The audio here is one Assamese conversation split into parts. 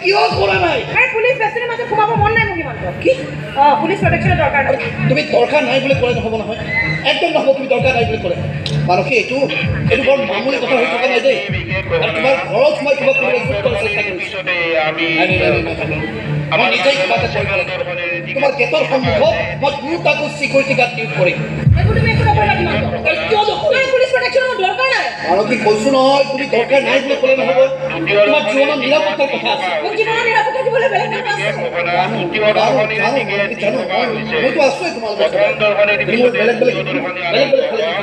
কিয় কৰা নাই আৰে পুলিচ বেষ্টনীৰ মাজত সোমাব মন নাই মোক ইমান কি পুলিচ প্ৰটেকশ্যনৰ দৰকাৰ নাই তুমি দৰকাৰ নাই বুলি ক'লে নহ'ব নহয় একদম নহ'ব তুমি দৰকাৰ নাই বুলি ক'লে মানসী এইটো বৰ মামুলি কথা হৈ থকা নাই দেই আৰু তোমাৰ ঘৰত সোমাই কিবা কৰিবলৈ চেষ্টা কৰিছোঁ মই নিজেই কিবা এটা কৰিব লাগিব তোমাৰ গেটৰ সন্মুখত মই দুটাকো চিকিউৰিটি গাৰ্ড নিয়োগ কৰিম একো তুমি একো নকৰিবা কিয় নকৰিবা পুলিচ প্ৰটেকশ্যনৰ দৰকাৰ নাই মানসী কৈছোঁ নহয় তুমি দৰকাৰ নাই বুলি ক'লে নহ'ব তোমাৰ জীৱনৰ নিৰাপত্তাৰ কথা আছে মোক জীৱনৰ নিৰাপত্তা দিবলৈ বেলেগ মানুহ আছে মইতো আছোৱেই তোমাৰ লগত মোৰ বেলেগ বেলেগ ফালে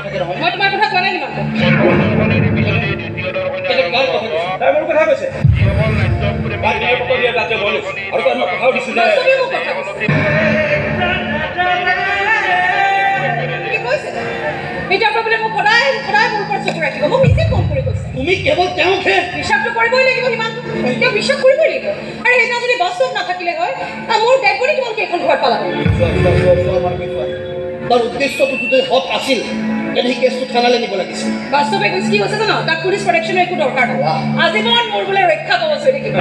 থাকে নহয় মই তোমাৰ কথা কোৱা নাই কিমান মোৰ কথা কৈছে আৰু মই কথাও দিছোঁ যে এতিয়া বোলে মোক সদায় মোৰ ওপৰত চকু ৰাখিব মোক নিজে ফোন কৰি কৈছে তুমি কেৱল তেওঁকহে বিশ্বাসটো কৰিবই লাগিব সিমানটো তেওঁ বিশ্বাস কৰিবই লাগিব আৰু সেইদিনা যদি বাস্তৱ নাথাকিলে হয় মোৰ ডেড বডি তোমালোকে এখন ঘৰত পালাব তাৰ উদ্দেশ্যটো যদি হত আছিল তেনে সেই কেছটো থানালৈ নিব লাগিছিল বাস্তৱে কৈছে কি হৈছে জানো তাক পুলিচ প্ৰটেকশ্যনৰ একো দৰকাৰ নাই আজীৱন মোৰ বোলে ৰক্ষা কবচ হৈ থাকিব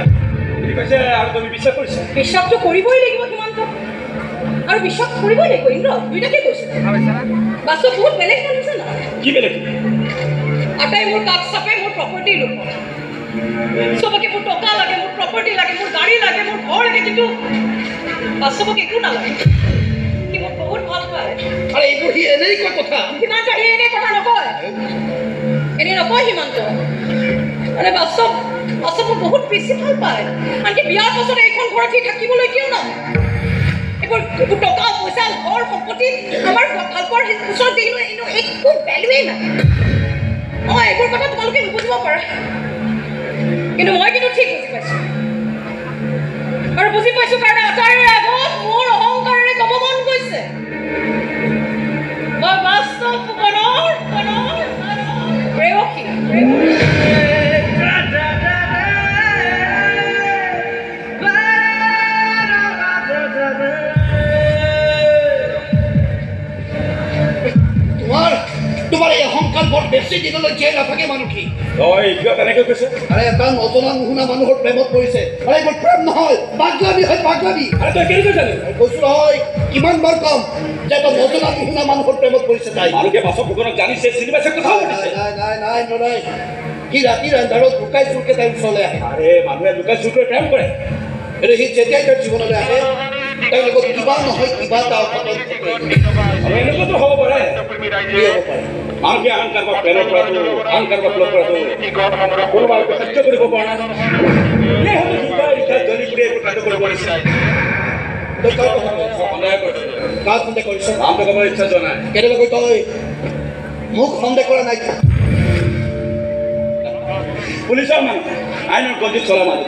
কৈছে আৰু তুমি বিশ্বাস কৰিছা বিশ্বাসটো কৰিবই লাগিব সিমানটো আৰু বিশ্বাস কৰিবই লাগিব ইন্দ্ৰ দুইটাকে কৈছে বাস্তৱ বহুত বেলেগ মানুহ আছে না কি বেলেগ আটাই মোৰ কাষ চাপে মোৰ প্ৰপাৰ্টি লোক চবকে মোৰ টকা লাগে মোৰ প্ৰপাৰ্টি লাগে মোৰ গাড়ী লাগে মোৰ ঘৰ লাগে কিন্তু বাস্তৱক একো নালাগে সি মোক বহুত ভাল পায় আৰু এইবোৰ সি এনেই কোৱা কথা সিমান্ত সি এনে কথা নকয় এনে নকয় সিমান্ত মানে বাস্তৱ মোক বহুত বেছি ভাল পায় আনকি বিয়াৰ পাছত এইখন ঘৰত সি থাকিবলৈ কিয় নাই এইবোৰ টকা পইচা ঘৰ সম্পত্তি আমাৰ ভাল পোৱাৰ ওচৰত দেখিলোঁ একো ভেলুৱেই নাই এইবোৰ কথা তোমালোকে নুবুজিব পাৰা কিন্তু মই কিন্তু ঠিক বুজি পাইছোঁ আৰু বুজি পাইছোঁ কাৰণে আটাইৰে আগত মোৰ অহংকাৰেৰে ক'ব মন গৈছে মই বাস্তৱ ফুকনৰ প্ৰেয়সী তোমাৰ এই অহংকাৰ বৰ বেছি দিনলৈ জীয়াই নাথাকে মানসী তই কিয় তেনেকৈ কৈছে আৰে এটা নজনা নুশুনা মানুহৰ প্ৰেমত পৰিছে আৰে এইবোৰ প্ৰেম নহয় পাগলামি হয় পাগলামি আৰু তই কেনেকৈ জানি কৈছোঁ নহয় কিমান বাৰ কম যে এটা নজনা নুশুনা মানুহৰ প্ৰেমত পৰিছে তাই মানুহে বাছৰ ফুকনক জানিছে চিনি পাইছে কথাও পাতিছে নাই সি ৰাতিৰ আন্ধাৰত লুকাই চুৰকে তাইৰ ওচৰলৈ আহে আৰে মানুহে লুকাই চুৰ কৰি প্ৰেম কৰে কিন্তু সি যেতিয়াই তাৰ জীৱনলৈ আহে তাইৰ লগত কিবা নহয় কিবা এটা অঘটন ঘটে আৰু এনেকুৱাতো হ'ব পাৰে কি হ'ব পাৰে মানুহে আন কাৰোবাক প্ৰেৰণ কৰাটো আন কাৰোবাক লগ কৰাটো কোনোবা সহ্য কৰিব পৰা নাই এই হয়তো দুটা জ্বলি পুৰি এইবোৰ কাৰ্য কৰিব নিচিনা তই কাৰ কথা কৈ আছ? সন্দেহ কৰিছে কাক সন্দেহ কৰিছ নামটো ক'বৰ ইচ্ছা যোৱা নাই কেনেবাকৈ তই মোক সন্দেহ কৰা নাই পুলিচৰ মানুহ আইনৰ গতিত চলা মানুহ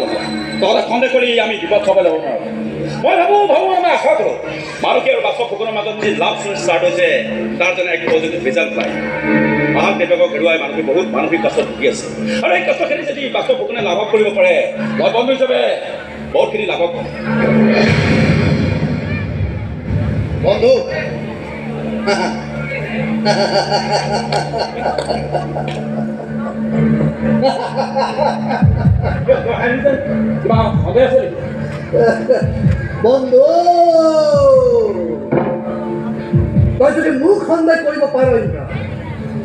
তহঁতে সন্দেহ কৰি আমি বিপদ চপাই যাব নোৱাৰোঁ মই ভাবোঁ আমি আশা কৰোঁ মাৰুকী আৰু বাছৰ ফুকনৰ মাজত যি লাভ ষ্টাৰ্ট হৈছে তাৰ যেনে এক পজিটিভ ৰিজাল্ট পায় মাক দেউতাকক হেৰুৱাই মানুহে বহুত মানসিক কষ্টত ভুগি আছে আৰু এই কষ্টখিনি যদি বাছৰ ফুকনে লাভ কৰিব পাৰে মই বন্ধু হিচাপে বহুতখিনি লাভ পাম বন্ধু কিবা সন্দেহ আছে নেকি বন্ধু তই যদি মোক সন্দেহ কৰিব পাৰ ইন্দ্ৰ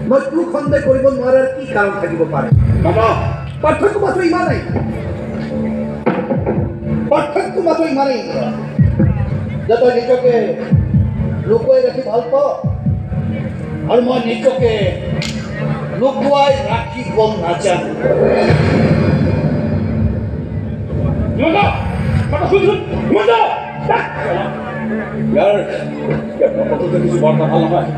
মই তোক সন্দেহ কৰিব নোৱাৰাৰ কি কাৰণ থাকিব পাৰে পাৰ্থক্য মাত্ৰ ইমানেই ইন্দ্ৰ যে তই নিজকে লুকুৱাই ৰাখি ভাল পাৱ আৰু মই নিজকে লুকুৱাই ৰাখিব নাজানো ইয়াৰ প্ৰকৃত কিছু বাৰ্তা ভাল নহয়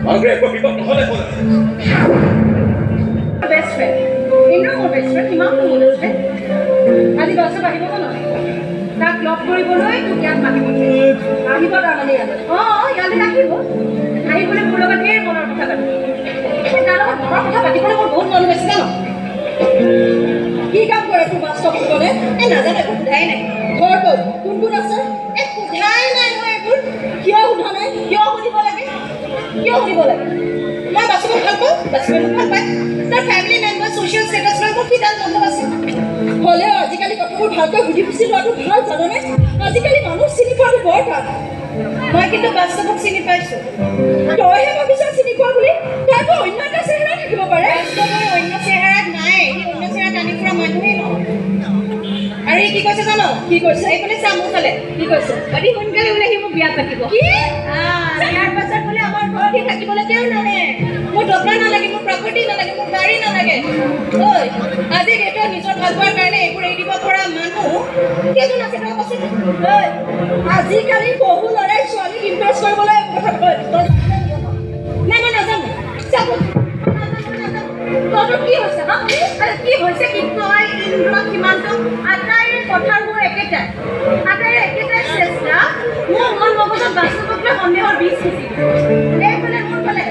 মানুহে একো বিপদ নহ'লে ক'লে বেষ্ট ফ্ৰেণ্ড ইন্দ্ৰ মোৰ বেষ্ট ফ্ৰেণ্ড কিমান মন আছে আজি বাছত আহিব নহয় তাক লগ কৰিবলৈ তোক ইয়াত মাতিব আহিব তাৰমানে ইয়াত ইয়ালৈ আহিব আহিবলৈ মোৰ লগত ধেৰ মনৰ কথা পাতিব তাৰ লগত মনৰ কথা পাতিবলৈ মোৰ বহুত মন গৈছে জানো কি কাম কৰে তোৰ বাস্তৱ ফুকনে নাজানো একো সোধাই নাই ঘৰ ক'ত কোন কোন আছে সোধাই নাই মই এইবোৰ কিয় সোধা নাই কিয় সুধিব লাগে মই বাস্তৱক ভাল পাওঁ বাস্তৱে মোক ভাল পায় তাৰ ফেমিলি মেম্বাৰ ছ'চিয়েল ষ্টেটাছ লৈ মোৰ কি ডাল মতলব আছে হ'লে ভালকৈ সুধি পুচি লোৱাটো ভাল জাননে আজিকালি মানুহ চিনি পোৱাটো বৰ টান মই কিন্তু বাস্তৱক চিনি পাইছোঁ তইহে ভাবিছ চিনি পোৱা বুলি তাইতো অন্য এটা চেহেৰা থাকিব পাৰে বাস্তৱৰ অন্য চেহেৰাত নাই সি অন্য চেহেৰাত আনি ফুৰা মানুহেই নহয় আৰু সি কি কৈছে জানো কি কৈছে এইফালে চা মোৰ ফালে কি কৈছে অতি সোনকালে বোলে সি মোক বিয়া পাতিব কি ইয়াৰ পাছত বোলে আমাৰ ঘৰত সি থাকিবলৈ তেওঁ নাহে মোৰ টকা নালাগে মোৰ প্ৰপাৰ্টি নালাগে মোৰ গাড়ী নালাগে ঐ আজি দেউতাৰ নিজৰ ভাল পোৱাৰ কাৰণে এইবোৰ এৰি দিব পৰা মানুহ কেইজন আছে তই কচোন ঐ আজিকালি বহু ল'ৰাই ছোৱালীক ইমপ্ৰেছ কৰিবলৈ কথা কয় তই নাই মই নাজানো চাব তহঁতৰ কি হৈছে হা কি হৈছে কি তই ইন্দ্ৰ সীমান্ত আটাইৰে কথাবোৰ একেটাই চেষ্টা মোৰ মন মগজত বাস্তৱক লৈ সন্দেহৰ বীজ সিঁচি এইফালে মোৰ ফালে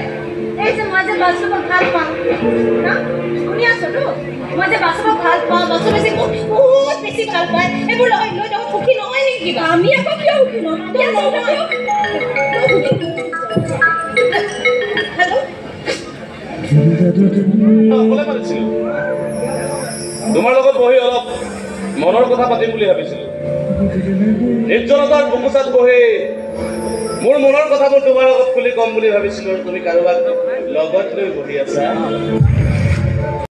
এই যে মই যে বাস্তৱক ভাল পাওঁ না শুনি আছোতো মই যে বাস্তৱক ভাল পাওঁ বাস্তৱে যে মোক বহুত বেছি ভাল পায় এইবোৰ লৈ তহঁত সুখী নহয় নেকি কিবা আমি আকৌ কিয় সুখী নহয় হেল্ল' অকলে পাতিছিলোঁ তোমাৰ লগত বহি অলপ মনৰ কথা পাতিম বুলি ভাবিছিলোঁ নিৰ্জনতাৰ বুকুচাত বহি মোৰ মনৰ কথাবোৰ তোমাৰ লগত খুলি ক'ম বুলি ভাবিছিলোঁ আৰু তুমি কাৰোবাক লগত লৈ বহি আছা